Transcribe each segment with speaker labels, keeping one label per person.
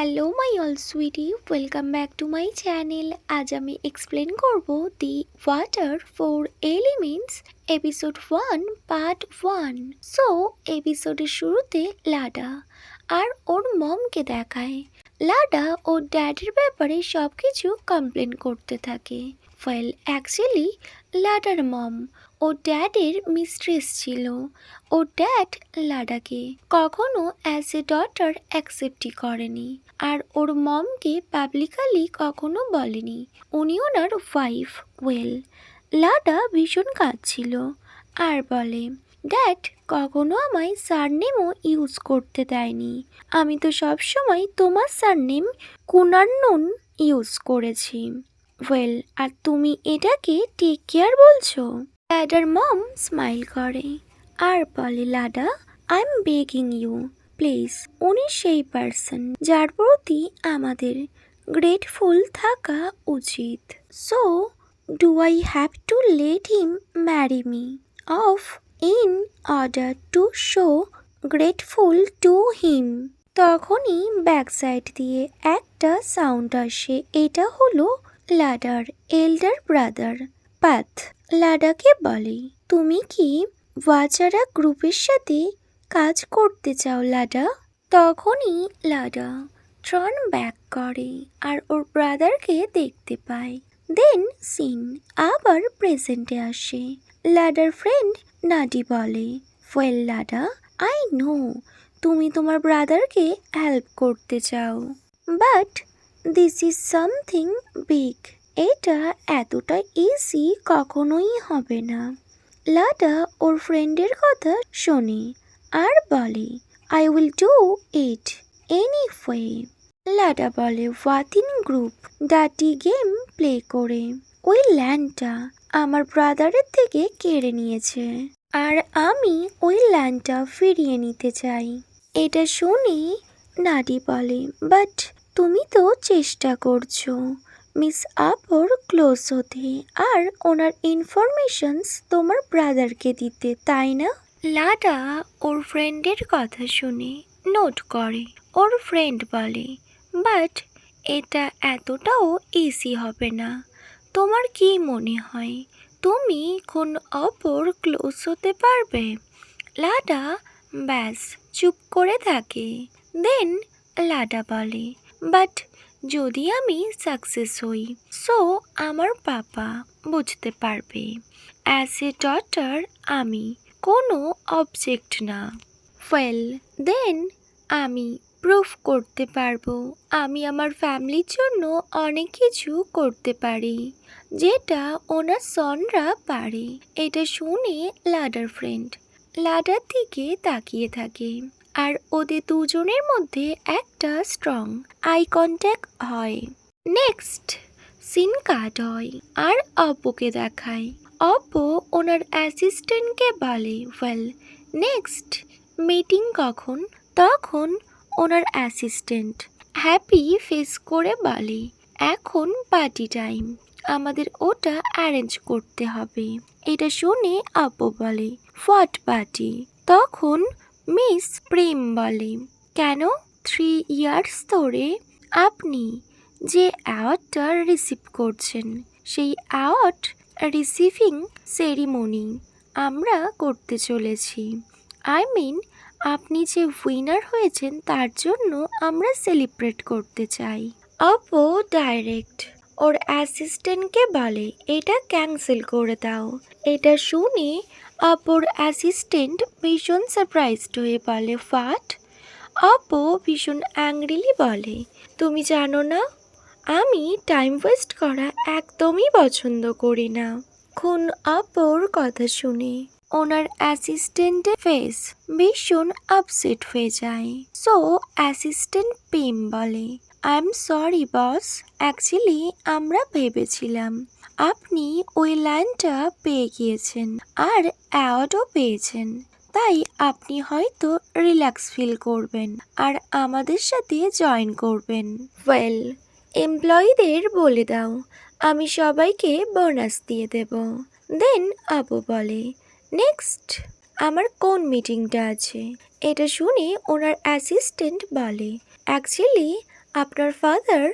Speaker 1: Hello my all sweetie, welcome back to my channel. আজ আমি explain করব the water four elements episode 1 part 1। So এপিসোডের শুরুতে লাডা আর ওর মমকে দেখায়। লাডা ওর ড্যাডির ব্যাপারে সব কিছু কমপ্লেন করতে থাকে। ওয়েল অ্যাকচুয়ালি লাডার মম ওর ড্যাডের মিস্ট্রেস ছিল। ওর ড্যাড লাডাকে কখনো অ্যাজ এ ডটার অ্যাকসেপ্টই করেনি, আর ওর মমকে পাবলিকালি কখনো বলেনি উনি ওনার ওয়াইফ। ওয়েল লাডা ভীষণ কাঁদছিল আর বলে, ড্যাড কখনো আমায় সারনেমও ইউজ করতে দেয়নি। আমি তো সবসময় তোমার সারনেম কুনারনুন ইউজ করেছি। ওয়েল আর তুমি এটাকে টেক কেয়ার বলছো? লাডার মম স্মাইল করে আর বলে, Lada I am begging you please, উনি সেই পার্সন যার প্রতি আমাদের গ্রেটফুল থাকা উচিত। So do I have to let him marry me off in order to show grateful to him? তখনই ব্যাক সাইড দিয়ে একটা সাউন্ড আসে। এটা হলো লাডার এল্ডার ব্রাদার পাথ। লাডাকে বলে, তুমি কি ওয়াচারা গ্রুপের সাথে কাজ করতে চাও লাডা? তখনই লাডা ট্রার্ন ব্যাক করে আর ওর ব্রাদারকে দেখতে পায়। দেন সিন আবার প্রেজেন্টে আসে। লাডার ফ্রেন্ড নাডি বলে, ওয়েল লাডা, আই নো তুমি তোমার ব্রাদারকে হেল্প করতে চাও, but this is something big. এটা এতটা ইজি কখনোই হবে না। লাডা ওর ফ্রেন্ডের কথা শোনে আর বলে, I will do it anyway. Lada বলে, ওয়াতিন গ্রুপ ডাটি গেম প্লে করে ওই ল্যান্ডটা আমার ব্রাদারের থেকে কেড়ে নিয়েছে, আর আমি ওই ল্যান্ডটা ফিরিয়ে নিতে চাই। এটা শুনে নাডি বলে, বাট তুমি তো চেষ্টা করছো মিস আপর ক্লোজ হতে আর ওনার ইনফরমেশনস তোমার ব্রাদারকে দিতে, তাই না? লাডা ওর ফ্রেন্ডের কথা শুনে নোট করে। ওর ফ্রেন্ড বলে, বাট এটা এতটাও ইজি হবে না। তোমার কি মনে হয় তুমি কোন অপর ক্লোজ হতে পারবে? লাডা ব্যাস চুপ করে থাকে। দেন লাডা বলে, বাট যদি আমি সাকসেস হই, সো আমার পাপা বুঝতে পারবে অ্যাজ এ ডটার আমি কোনো অবজেক্ট না। ওয়েল দেন আমি প্রুফ করতে পারবো আমি আমার ফ্যামিলির জন্য অনেক কিছু করতে পারি, যেটা ওনার সনরা পারে। এটা শুনে লাডার ফ্রেন্ড লাডার দিকে তাকিয়ে থাকে আর ওদের দুজনের মধ্যে একটা স্ট্রং আই কন্ট্যাক্ট হয়। নেক্সট সিন কাট হয় আর অপুকে দেখায়। অপু ওনার অ্যাসিস্ট্যান্টকে বলে, ওয়েল নেক্সট মিটিং কখন? তখন ওনার অ্যাসিস্ট্যান্ট হ্যাপি ফেস করে বলে, এখন পার্টি টাইম, আমাদের ওটা অ্যারেঞ্জ করতে হবে। এটা শুনে অপু বলে, হোয়াট পার্টি? তখন মিস প্রেম বলে, কেন 3 ইয়ার্স ধরে আপনি যে অ্যাওয়ার্ডটা রিসিভ করছেন, সেই অ্যাওয়ার্ড রিসিভিং সেরিমনি আমরা করতে চলেছি। আই মিন আপনি যে উইনার হয়েছেন তার জন্য আমরা সেলিব্রেট করতে চাই। অপু ডাইরেক্ট ওর অ্যাসিস্ট্যান্টকে বলে, এটা ক্যান্সেল করে দাও। এটা শুনে অপুর অ্যাসিস্ট্যান্ট ভীষণ সারপ্রাইজড হয়ে বলে, হোয়াট? অপু ভীষণ অ্যাংরিলি বলে, তুমি জানো না আমি টাইম ওয়েস্ট করা একদমই পছন্দ করি না। খুন অপুর কথা শুনে ওনার অ্যাসিস্ট্যান্টের ফেস ভীষণ আপসেট হয়ে যায়। সো অ্যাসিস্ট্যান্ট প্রেম বলে, I am sorry boss, actually আমরা ভেবেছিলাম আপনি ওই লাইনটা পেয়ে গিয়েছেন আর অ্যাওয়ার্ডও পেয়েছেন, তাই আপনি হয়তো রিল্যাক্স ফিল করবেন আর আমাদের সাথে জয়েন করবেন। ওয়েল এমপ্লয়ীদের বলে দাও আমি সবাইকে বোনাস দিয়ে দেব। দেন আবু বলে, নেক্সট আমার কোন মিটিংটা আছে? এটা শুনে ওনার অ্যাসিস্ট্যান্ট বলে, অ্যাকচুয়ালি আপনার ফাদার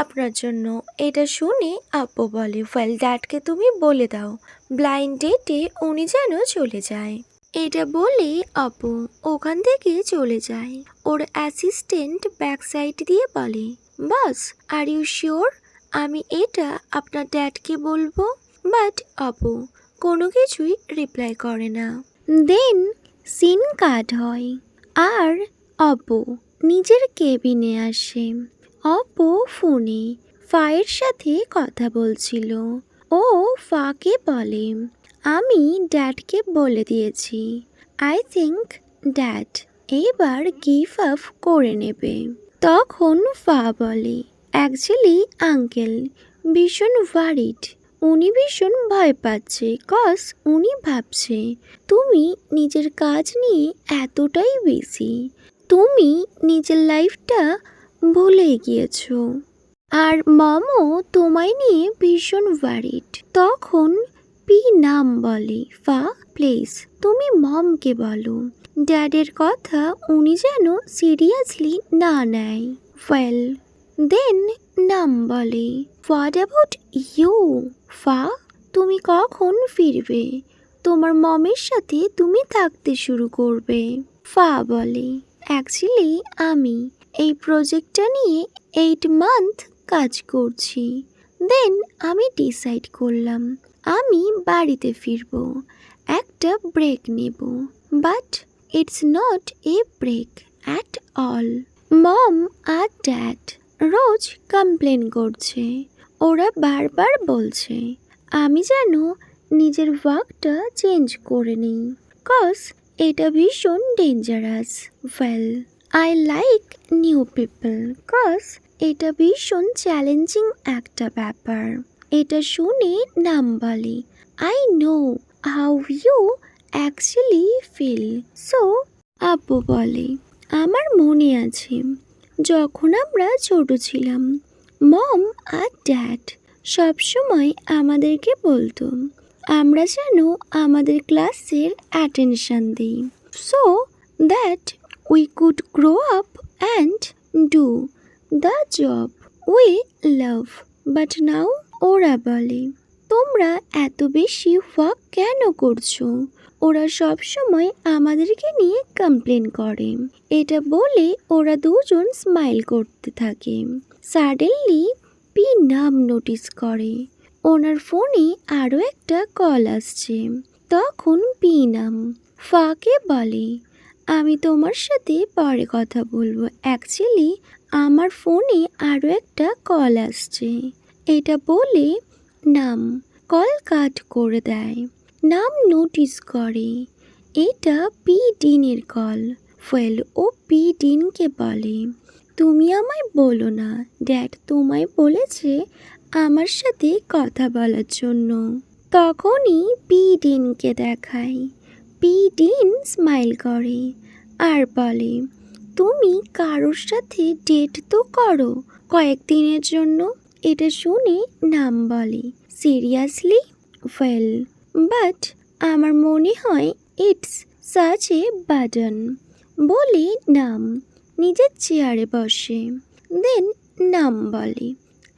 Speaker 1: আপনার জন্য। এটা শুনে আব্বু বলে, ওয়েল ড্যাডকে তুমি বলে দাও ব্লাইন্ড ডেটে উনি যেন চলে যায়। এটা বলে আব্বু ওখান থেকে চলে যায়। ওর অ্যাসিস্ট্যান্ট ব্যাক সাইড দিয়ে বলে, বস আর ইউ শিওর আমি এটা আপনার ড্যাডকে বলবো? বাট আব্বু কোনো কিছুই রিপ্লাই করে না। দেন সিন কাট হয় আর আব্বু নিজের কেবিনে আসে। অপু ফোনে ফায়ের সাথে কথা বলছিল। ও ফাকে বলে, আমি ড্যাডকে বলে দিয়েছি। আই থিঙ্ক ড্যাড এবার গিভ আপ করে নেবে। তখন ফা বলে, অ্যাকচুয়ালি আঙ্কেল ভীষণ ওয়ারিড। উনি ভীষণ ভয় পাচ্ছে কজ উনি ভাবছে তুমি নিজের কাজ নিয়ে এতটাই বেশি, তুমি নিজের লাইফটা ভুলে গিয়েছো। আর মমও তোমায় নিয়ে ভীষণ ওয়ারিড। তখন পি নাম বলে, ফা প্লিজ তুমি মমকে বলো ড্যাডের কথা উনি যেন সিরিয়াসলি না নেয়। ওয়েল দেন নাম বলে, হোয়াট অ্যাবাউট ইউ ফা? তুমি কখন ফিরবে? তোমার মমের সাথে তুমি থাকতে শুরু করবে। ফা বলে, অ্যাকচুয়ালি আমি এই প্রজেক্টটা নিয়ে 8 মান্থ কাজ করছি। দেন আমি ডিসাইড করলাম আমি বাড়িতে ফিরবো, একটা ব্রেক নেব। But it's not a break at all. Mom আর ড্যাড রোজ কমপ্লেন করছে। ওরা বারবার বলছে আমি যেন নিজের ওয়ার্কটা চেঞ্জ করে নিই কজ এটা ভীষণ dangerous. Well I like new people cause এটা ভীষণ চ্যালেঞ্জিং একটা ব্যাপার। এটা শুনে নাম বলে, I know how you actually feel. So আব্বু বলে, আমার মনে আছে যখন আমরা ছোট ছিলাম মম আর ড্যাড সবসময় আমাদেরকে বলতো আমরা যেন আমাদের ক্লাসের অ্যাটেনশন দিই so that we could grow up and do the job we love. But now ওরা বলে তোমরা এত বেশি ওয়ার্ক কেন করছো? ওরা সব সময় আমাদেরকে নিয়ে কমপ্লেন করে। এটা বলে ওরা দুজন স্মাইল করতে থাকে। সাডেনলি পি নাম নোটিস করে ওনার ফোনে আরও একটা কল আসছে। তখন পি নাম ফাকে বলে, আমি তোমার সাথে পরে কথা বলবো, অ্যাকচুয়ালি আমার ফোনে আরও একটা কল আসছে। এটা বলে নাম কল কাট করে দেয়। নাম নোটিস করে এটা পি ডিনের কল। ওয়েল ও পি ডিনকে বলে, তুমি আমায় বলো না ড্যাড তোমায় বলেছে আমার সাথে কথা বলার জন্য। তখনই পি ডিনকে দেখায়। পি ডিন স্মাইল করে আর বলে, তুমি কারোর সাথে ডেট তো করো কয়েকদিনের জন্য। এটা শুনে নাম বলে, সিরিয়াসলি? ওয়েল বাট আমার মনে হয় ইটস সাচ এ বার্ডেন। বলে নাম নিজের চেয়ারে বসে। দেন নাম বলে,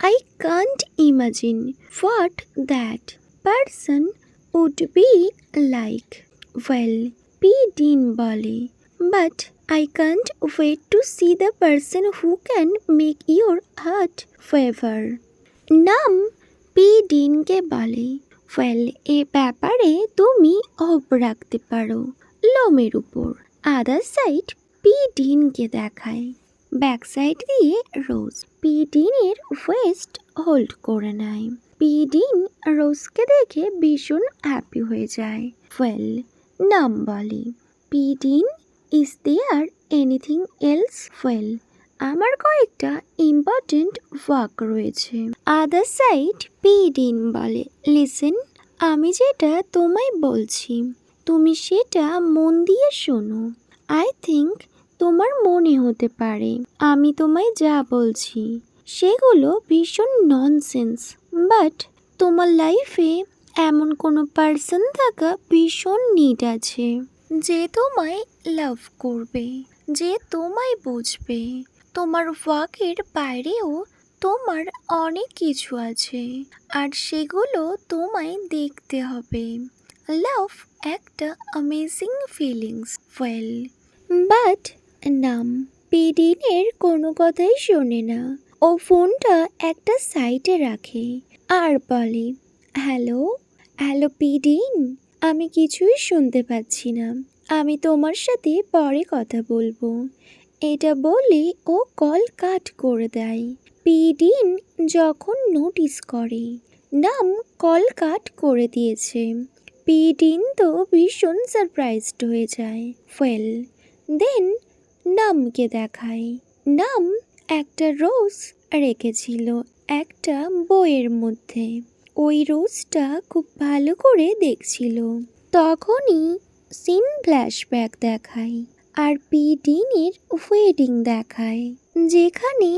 Speaker 1: I can't imagine what that person would be like. Well P Dean বলে, but I can't wait to see the person who can make your heart favor. নাম P ডিনকে বলে, ওয়েল এ ব্যাপারে তুমি অফ রাখতে পারো লোমের উপর। আদার সাইড পি ডিনকে দেখায়। ব্যাক সাইড দিয়ে রোজ পি ডিনের ওয়েস্ট হোল্ড করে নেয়। পি ডিন রোজকে দেখে ভীষণ হ্যাপি হয়ে যায়। ওয়েল নাম বলে, P Dean is there anything else? Well আমার কয়েকটা ইম্পর্টেন্ট ওয়ার্ক রয়েছে। আদার সাইড পি ডিন বলে, লিসেন আমি যেটা তোমায় বলছি তুমি সেটা মন দিয়ে শোনো। আই থিঙ্ক তোমার মনে হতে পারে আমি তোমায় যা বলছি সেগুলো ভীষণ ননসেন্স, বাট তোমার লাইফে এমন কোনো পার্সন থাকা ভীষণ নিড আছে যে তোমায় লাভ করবে, যে তোমায় বুঝবে, তোমার ওয়ার্কের বাইরেও তোমার অনেক কিছু আছে, আর সেগুলো তোমায় দেখতে হবে। লাভ একটা অ্যামেজিং ফিলিংস, ওয়েল, বাট নাম পিডিনের কোনো কথাই শোনে না। ও ফোনটা একটা সাইডে রাখে আর বলে, হ্যালো, হ্যালো পিডিন, আমি কিছুই শুনতে পাচ্ছি না, আমি তোমার সাথে পরে কথা বলবো। এটা বলে ও কল কাট করে দেয়। পিডিন যখন নোটিস করে নাম কল কাট করে দিয়েছে, পিডিন তো ভীষণ সারপ্রাইজড হয়ে যায়। ওয়েল, দেন নামকে দেখায়। নাম একটা রোজ রেখেছিল একটা বইয়ের মধ্যে। ওই রোজটা খুব ভালো করে দেখছিল। তখনই সিন ফ্ল্যাশব্যাক দেখায় আর পিডিনের ওয়েডিং দেখায়, যেখানে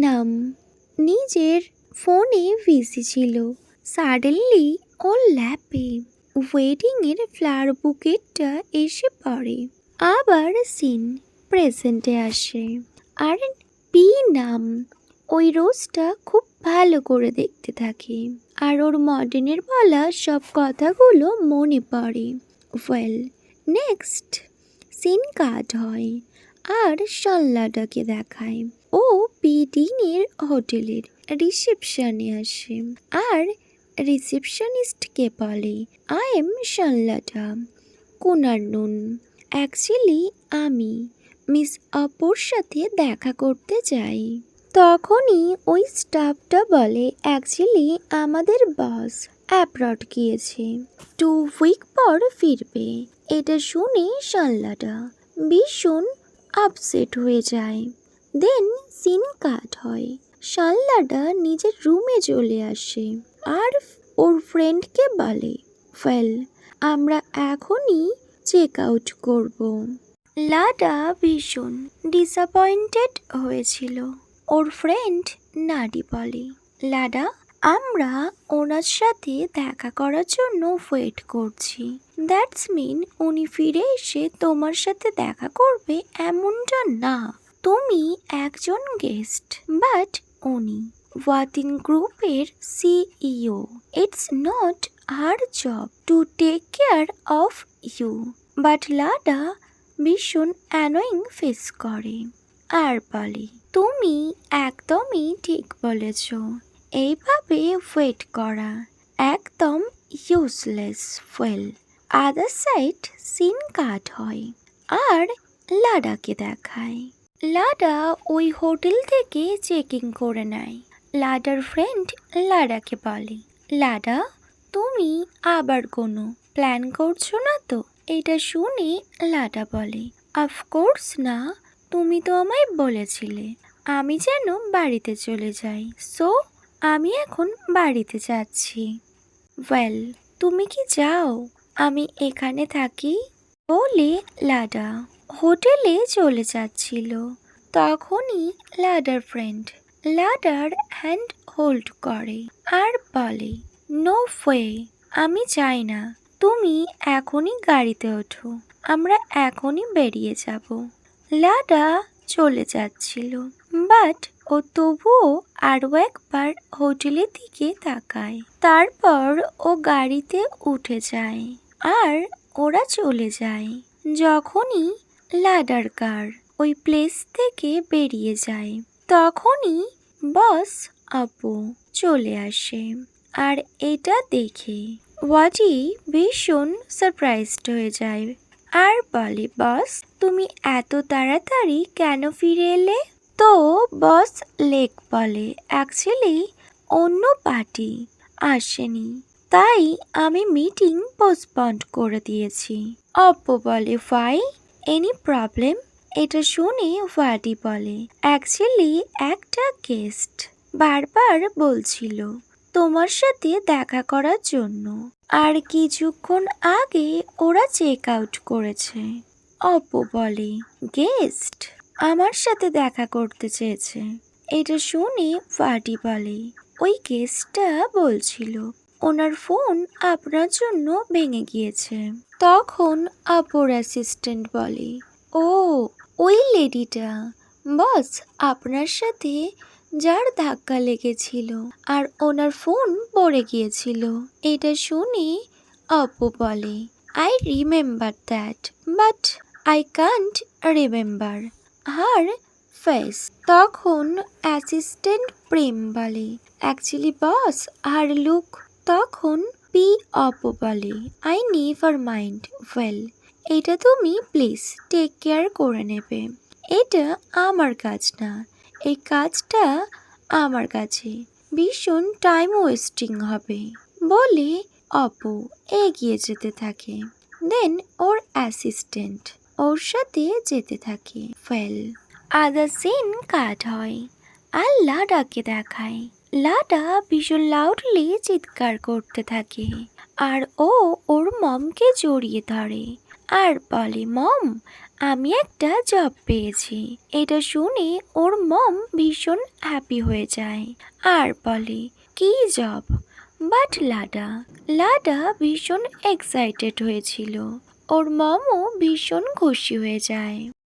Speaker 1: নাম নিজের ফোনে বিজি ছিল। সাডেনলি ওর ল্যাপে ওয়েডিংয়ের ফ্লাওয়ার বুকেটটা এসে পড়ে। আবার সিন প্রেজেন্টে আসে আর পি নাম ওই রোজটা খুব ভালো করে দেখতে থাকে আর ওর মডার্নের বলা সব কথাগুলো মনে পড়ে। ওয়েল, নেক্সট সিন কাট হয় আর সল্লাটাকে দেখায়। ও পিডিনের হোটেলের রিসেপশনে আসে আর রিসেপশনিস্টকে বলে, আই এম সল্লাটা কুনারনুন, অ্যাকচুয়ালি আমি মিস অপুর সাথে দেখা করতে চাই। তখনই ওই স্টাফটা বলে, অ্যাকচুয়ালি আমাদের বস অ্যাব্রড গিয়েছে, 2 উইক পর ফিরবে। এটা শুনে সল্লাটা ভীষণ আপসেট হয়ে যায়। দেন সিন কাট হয়। সল্লাটা নিজের রুমে চলে আসে আর ওর ফ্রেন্ডকে বলে, ওয়েল, আমরা এখনই চেক আউট করব। লাডা ভীষণ ডিসঅ্যাপয়েন্টেড হয়েছিল। ওর ফ্রেন্ড নাডি বলে, লাডা, আমরা ওনার সাথে দেখা করার জন্য ওয়েট করছি। দ্যাটস মিন উনি ফিরে এসে তোমার সাথে দেখা করবে এমনটা না। তুমি একজন গেস্ট, বাট উনি ওয়াতিন গ্রুপের CEO. It's not her job to take care of you. But Lada ভীষণ অ্যানোয়িং ফেস করে আর বলে, তুমি একদমই ঠিক বলেছ, এইভাবে ওয়েট করা একদম useless. Well, other side scene cut হয় আর লাডাকে দেখায়। লাডা ওই হোটেল থেকে চেকিং করে নেয়। লাডার ফ্রেন্ড লাডাকে বলে, লাডা, তুমি আবার কোনো প্ল্যান করছো না তো? এটা শুনে লাডা বলে, অফকোর্স না, তুমি তো আমায় বলেছিলে আমি যেন বাড়িতে চলে যাই, সো আমি এখন বাড়িতে যাচ্ছি। ওয়েল, তুমি কি যাও আমি এখানে থাকি? বলে লাডা হোটেলে চলে যাচ্ছিল। তখনই লাডার ফ্রেন্ড লাডার হ্যান্ড হোল্ড করে আর বলে, নো ওয়ে, আমি চাই না, তুমি এখনই গাড়িতে ওঠো, আমরা এখনই বেরিয়ে যাব। লাডা চলে যাচ্ছিল, বাট ও তবুও আরও একবার হোটেলের দিকে তাকায়। তারপর ও গাড়িতে উঠে যায় আর ওরা চলে যায়। যখনই লাডার কার ওই প্লেস থেকে বেরিয়ে যায়, তখনই বস আপু চলে আসে আর এটা দেখে ওয়াজি ভীষণ সারপ্রাইজড হয়ে যায় আর বলে, বস, তুমি এত তাড়াতাড়ি কেন ফিরে এলে? তো বস লেক বলে, অ্যাকচুয়ালি অন্য পার্টি আসেনি, তাই আমি মিটিং পোস্টপন্ড করে দিয়েছি। অপ্পু বলে, ফাই, এনি প্রবলেম? এটা শুনে ওয়াডি বলে, অ্যাকচুয়ালি একটা গেস্ট বারবার বলছিল তোমার সাথে দেখা করার জন্য, আর কিছুক্ষণ আগে ওরা চেক আউট করেছে। অপু বলে, গেস্ট আমার সাথে দেখা করতে চেয়েছে? এটা শুনে ওয়াডি বলে, ওই গেস্টটা বলছিল ওনার ফোন আপনার জন্য ভেঙে গিয়েছে। তখন আপুর অ্যাসিস্ট্যান্ট বলে, ও, ওই লেডিটা, বস, আপনার সাথে যার ধাক্কা লেগেছিল আর ওনার ফোন পড়ে গিয়েছিল, এটা শুনে অপু বলে, I remember that, but I can't remember her face. তখন অ্যাসিস্ট্যান্ট প্রেম বলে, অ্যাকচুয়ালি বস, হার লুক। তখন পি অপু বলে, আই নেভার মাইন্ড, ওয়েল, এটা তুমি প্লিজ টেক কেয়ার করে নেবে। এটা আমার কাজ না, এই কাজটা আমার কাছে ভীষণ টাইম ওয়েস্টিং হবে বলে অপু এগিয়ে যেতে থাকে। দেন ওর অ্যাসিস্ট্যান্ট ওর সাথে যেতে থাকে। ফেল আদার সিন কাট হয় আর লাডাকে দেখায়। লাডা ভীষণ লাউডলি চিৎকার করতে থাকে আর ও ওর মমকে জড়িয়ে ধরে আর বলে, মম, আমি একটা জব পেয়েছি। এটা শুনে ওর মম ভীষণ হ্যাপি হয়ে যায় আর বলে, কি জব? বাট লাডা ভীষণ এক্সাইটেড হয়েছিল, ওর মমও ভীষণ খুশি হয়ে যায়।